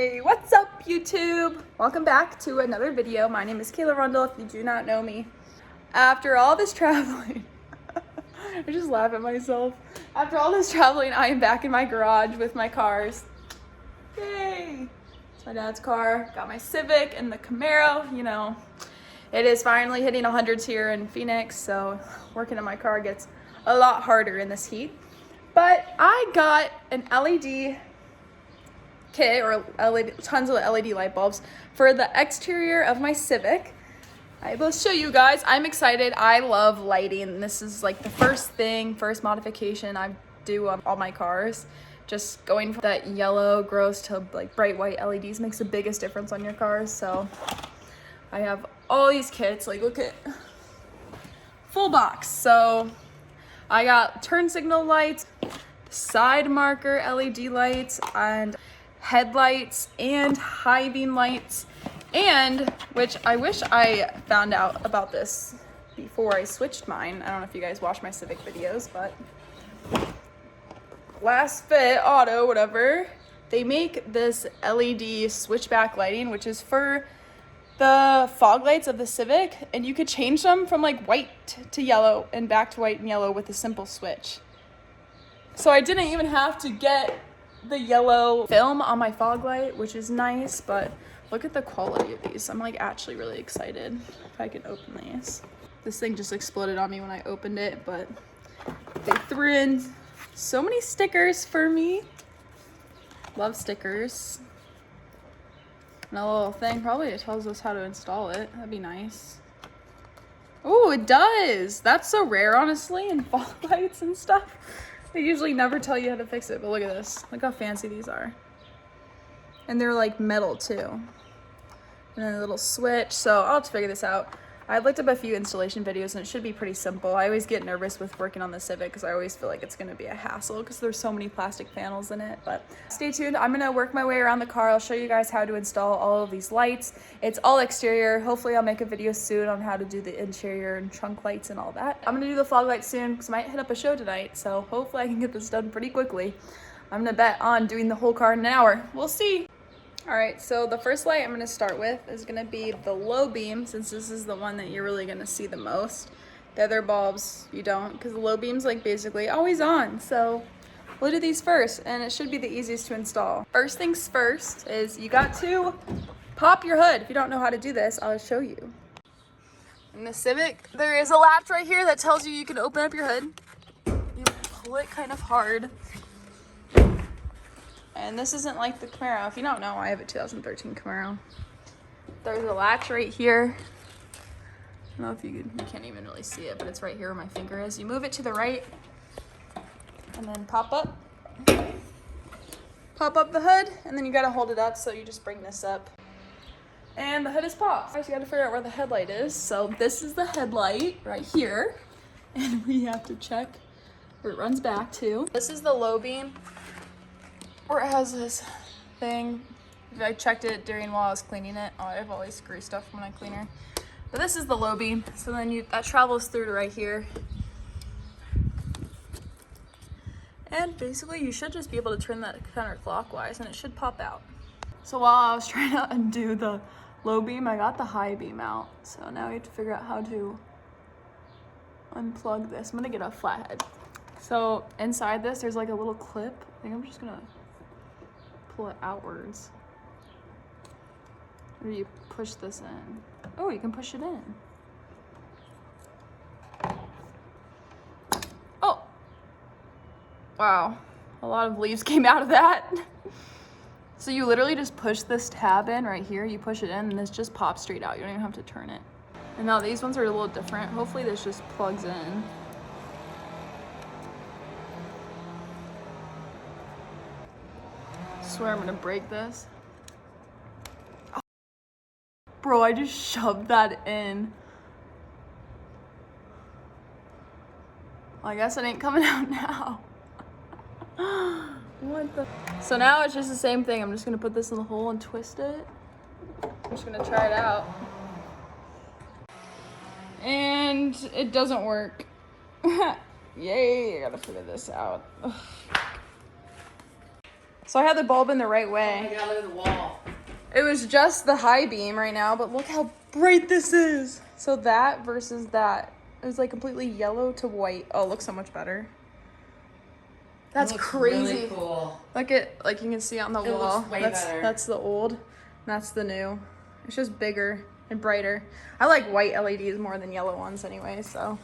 Hey, what's up YouTube? Welcome back to another video. My name is KAYLARUNDLE if you do not know me. After all this traveling, I just laugh at myself. After all this traveling, I am back in my garage with my cars. Yay! It's my dad's car. Got my Civic and the Camaro. You know, it is finally hitting 100s here in Phoenix, so working on my car gets a lot harder in this heat. But I got an LED kit, or tons of LED light bulbs for the exterior of my Civic. I will show you guys. I'm excited. I love lighting. This is like the first modification I do on all my cars. Just going from that yellow gross to like bright white LEDs makes the biggest difference on your cars. So I have all these kits, like look at full box. So I got turn signal lights, side marker LED lights, and headlights and high beam lights, and which I wish I found out about this before I switched mine. I don't know if you guys watch my Civic videos, but LASFIT Auto, whatever, they make this LED switchback lighting, which is for the fog lights of the Civic, and you could change them from like white to yellow and back to white and yellow with a simple switch. So I didn't even have to get the yellow film on my fog light, which is nice, but look at the quality of these. I'm like actually really excited if I can open these. This thing just exploded on me when I opened it, but they threw in so many stickers for me. Love stickers. And a little thing, probably it tells us how to install it. That'd be nice. Oh, it does. That's so rare, honestly, in fog lights and stuff. They usually never tell you how to fix it, but look at this. Look how fancy these are. And they're like metal too. And then a little switch. So I'll have to figure this out. I've looked up a few installation videos and it should be pretty simple. I always get nervous with working on the Civic because I always feel like it's going to be a hassle because there's so many plastic panels in it. But stay tuned. I'm going to work my way around the car. I'll show you guys how to install all of these lights. It's all exterior. Hopefully I'll make a video soon on how to do the interior and trunk lights and all that. I'm going to do the fog lights soon because I might hit up a show tonight. So hopefully I can get this done pretty quickly. I'm going to bet on doing the whole car in an hour. We'll see. All right, so the first light I'm gonna start with is gonna be the low beam, since this is the one that you're really gonna see the most. The other bulbs, you don't, because the low beam's like basically always on. So we'll do these first, and it should be the easiest to install. First things first is you got to pop your hood. If you don't know how to do this, I'll show you. In the Civic, there is a latch right here that tells you can open up your hood. You pull it kind of hard. And this isn't like the Camaro. If you don't know, I have a 2013 Camaro. There's a latch right here. I don't know if you can't even really see it, but it's right here where my finger is. You move it to the right and then pop up the hood, and then you gotta hold it up, so you just bring this up. And the hood is popped. First, you gotta figure out where the headlight is. So this is the headlight right here. And we have to check where it runs back to. This is the low beam. Or it has this thing. I checked it while I was cleaning it. Oh, I have always screw stuff when I clean her. But this is the low beam. So then that travels through to right here. And basically you should just be able to turn that counterclockwise and it should pop out. So while I was trying to undo the low beam, I got the high beam out. So now we have to figure out how to unplug this. I'm gonna get a flathead. So inside this, there's like a little clip. I think I'm just gonna pull it outwards. Or you push this in. Oh, you can push it in. Oh! Wow. A lot of leaves came out of that. So you literally just push this tab in right here. You push it in and this just pops straight out. You don't even have to turn it. And now these ones are a little different. Hopefully this just plugs in. I swear I'm gonna break this. Oh. Bro, I just shoved that in. Well, I guess it ain't coming out now. What the? So now it's just the same thing. I'm just gonna put this in the hole and twist it. I'm just gonna try it out. And it doesn't work. Yay, I gotta figure this out. Ugh. So I had the bulb in the right Oh way. my god, look at the wall. It was just the high beam right now, but look how bright this is. So that versus that. It was like completely yellow to white. Oh, it looks so much better. That's crazy. Really cool. Look at, like you can see on the It wall. looks way better. That's the old, and that's the new. It's just bigger and brighter. I like white LEDs more than yellow ones anyway, so.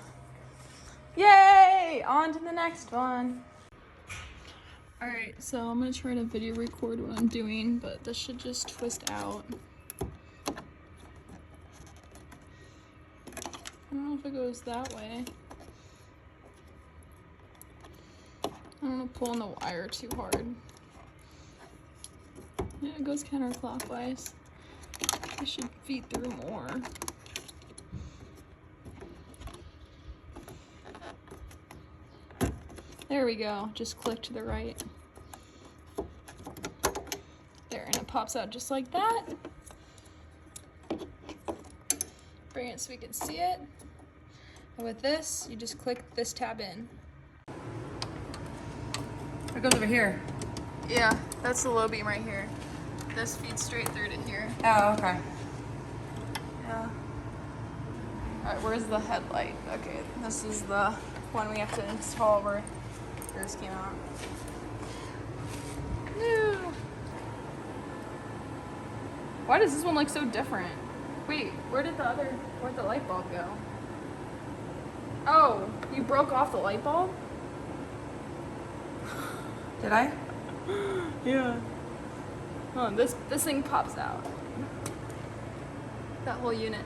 Yay! On to the next one. Alright, so I'm gonna try to video record what I'm doing, but this should just twist out. I don't know if it goes that way. I don't want to pull on the wire too hard. Yeah, it goes counterclockwise. I should feed through more. There we go, just click to the right. There, and it pops out just like that. Bring it so we can see it. And with this, you just click this tab in. It goes over here. Yeah, that's the low beam right here. This feeds straight through to here. Oh, okay. Yeah. Alright, where's the headlight? Okay, this is the one we have to install where yours came out. No. Why does this one look so different? Wait, where'd the light bulb go? Oh, you broke off the light bulb? Did I? Yeah. Oh, this thing pops out. That whole unit.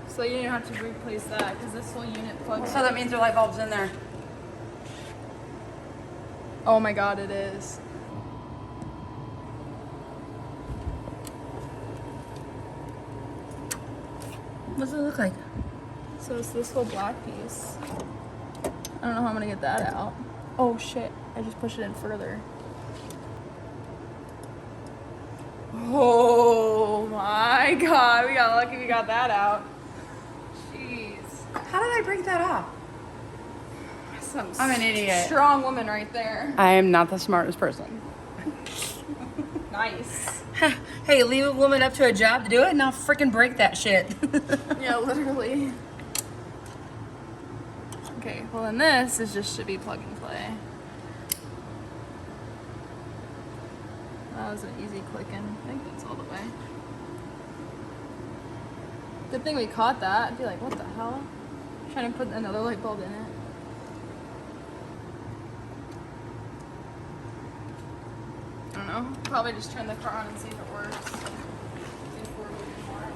So you don't have to replace that because this whole unit plugs. So that means there are light bulbs in there. Oh my god, it is. What does it look like? So it's this whole black piece. I don't know how I'm gonna get that out. Oh shit, I just pushed it in further. Oh my god, we got lucky we got that out. Jeez. How did I break that off? I'm an idiot. Strong woman right there. I am not the smartest person. Nice. Hey, leave a woman up to a job to do it, and I'll freaking break that shit. Yeah, literally. Okay, well then this is just should be plug and play. That was an easy clicking. I think that's all the way. Good thing we caught that. I'd be like, what the hell? Trying to put another light bulb in it. I don't know. Probably just turn the car on and see if it works. See if we're moving more.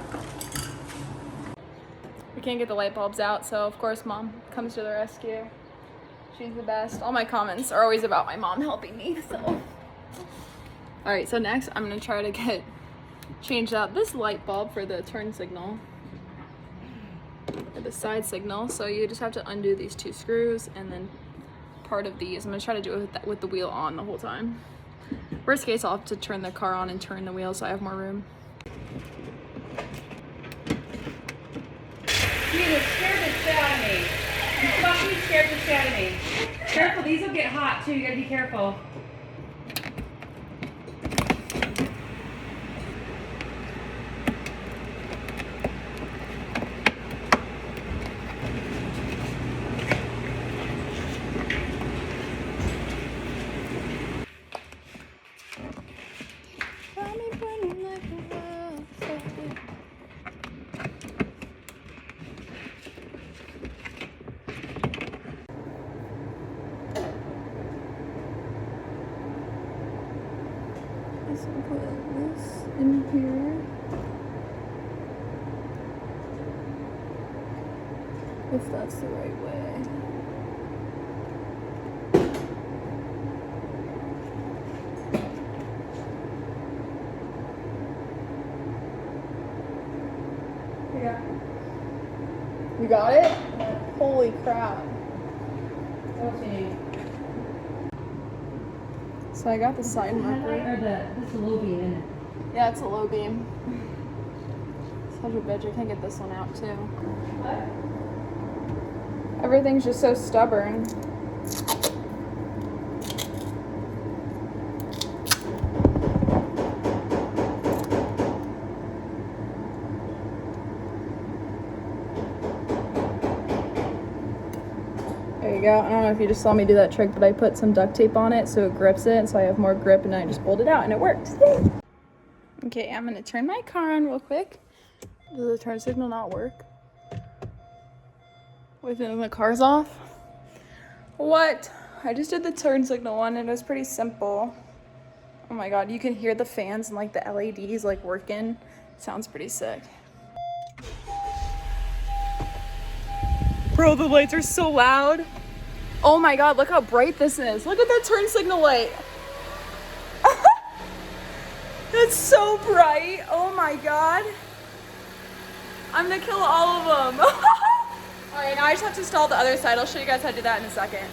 We can't get the light bulbs out, so of course mom comes to the rescue. She's the best. All my comments are always about my mom helping me, so. Alright, so next I'm gonna try to change out this light bulb for the turn signal. Or the side signal. So you just have to undo these two screws and then part of these. I'm gonna try to do it with the wheel on the whole time. Worst case, I'll have to turn the car on and turn the wheel so I have more room. You scared the shit out of me. You fucking scared the shit out of me. Careful, these will get hot too. You gotta be careful. So put this in here. If that's the right way. Yeah. You got it? Holy crap. Okay. So I got the side marker. This is a low beam, isn't it? Yeah, it's a low beam. Such a bitch, I can't get this one out too. What? Everything's just so stubborn. out. I don't know if you just saw me do that trick, but I put some duct tape on it so it grips it, so I have more grip, and I just pulled it out and it worked. Okay, I'm gonna turn my car on real quick. Does the turn signal not work? Wait, then the car's off? What? I just did the turn signal one and it was pretty simple. Oh my god, you can hear the fans and like the LEDs like working. It sounds pretty sick. Bro, the lights are so loud. Oh my god, look how bright this is. Look at that turn signal light. It's so bright. Oh my god. I'm gonna kill all of them. Alright, now I just have to install the other side. I'll show you guys how to do that in a second.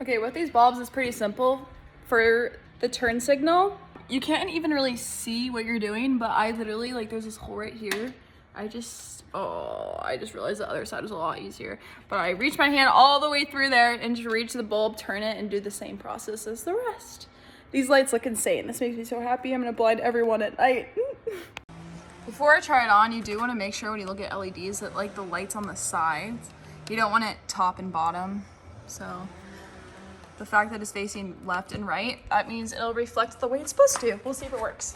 Okay, with these bulbs, it's pretty simple. For the turn signal, you can't even really see what you're doing, but I literally, like, there's this hole right here. I just realized the other side was a lot easier. But I reach my hand all the way through there and just reach the bulb, turn it, and do the same process as the rest. These lights look insane. This makes me so happy. I'm gonna blind everyone at night. Before I try it on, you do want to make sure when you look at LEDs that like the lights on the sides, you don't want it top and bottom. So the fact that it's facing left and right, that means it'll reflect the way it's supposed to. We'll see if it works.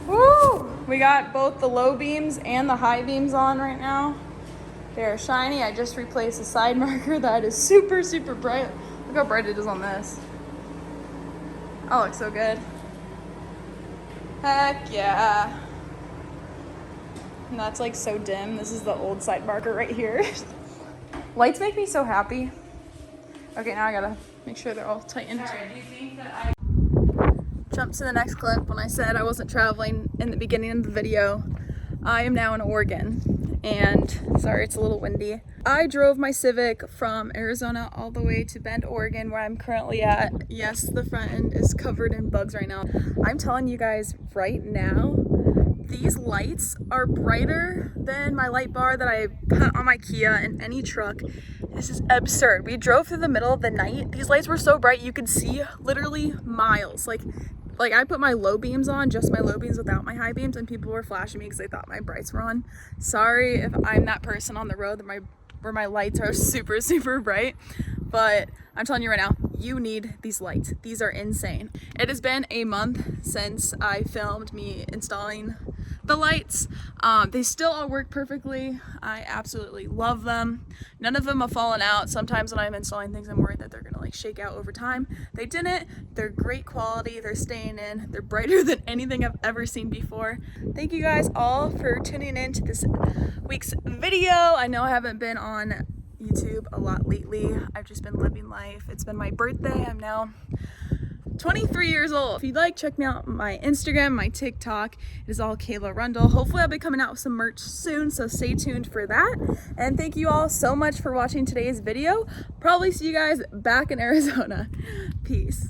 Woo! We got both the low beams and the high beams on right now. They're shiny. I just replaced the side marker that is super, super bright. Look how bright it is on this. Oh, looks so good. Heck yeah. And that's like so dim. This is the old side marker right here. Lights make me so happy. Okay, now I gotta make sure they're all tightened. Sorry, do you think that I... Jump to the next clip. When I said I wasn't traveling in the beginning of the video, I am now in Oregon. And sorry, it's a little windy. I drove my Civic from Arizona all the way to Bend, Oregon, where I'm currently at. Yes, the front end is covered in bugs right now. I'm telling you guys right now, these lights are brighter than my light bar that I put on my Kia in any truck. This is absurd. We drove through the middle of the night. These lights were so bright you could see literally miles. Like I put my low beams on, just my low beams without my high beams, and people were flashing me because they thought my brights were on. Sorry if I'm that person on the road that where my lights are super, super bright, but I'm telling you right now, you need these lights. These are insane. It has been a month since I filmed me installing the lights. They still all work perfectly. I absolutely love them. None of them have fallen out. Sometimes when I'm installing things, I'm worried that they're gonna like shake out over time. They didn't. They're great quality. They're staying in. They're brighter than anything I've ever seen before. Thank you guys all for tuning in to this week's video. I know I haven't been on YouTube a lot lately. I've just been living life. It's been my birthday. I'm now 23 years old. If you'd like, check me out on my Instagram, my TikTok. It is all KAYLARUNDLE. Hopefully I'll be coming out with some merch soon, so stay tuned for that. And thank you all so much for watching today's video. Probably see you guys back in Arizona. Peace.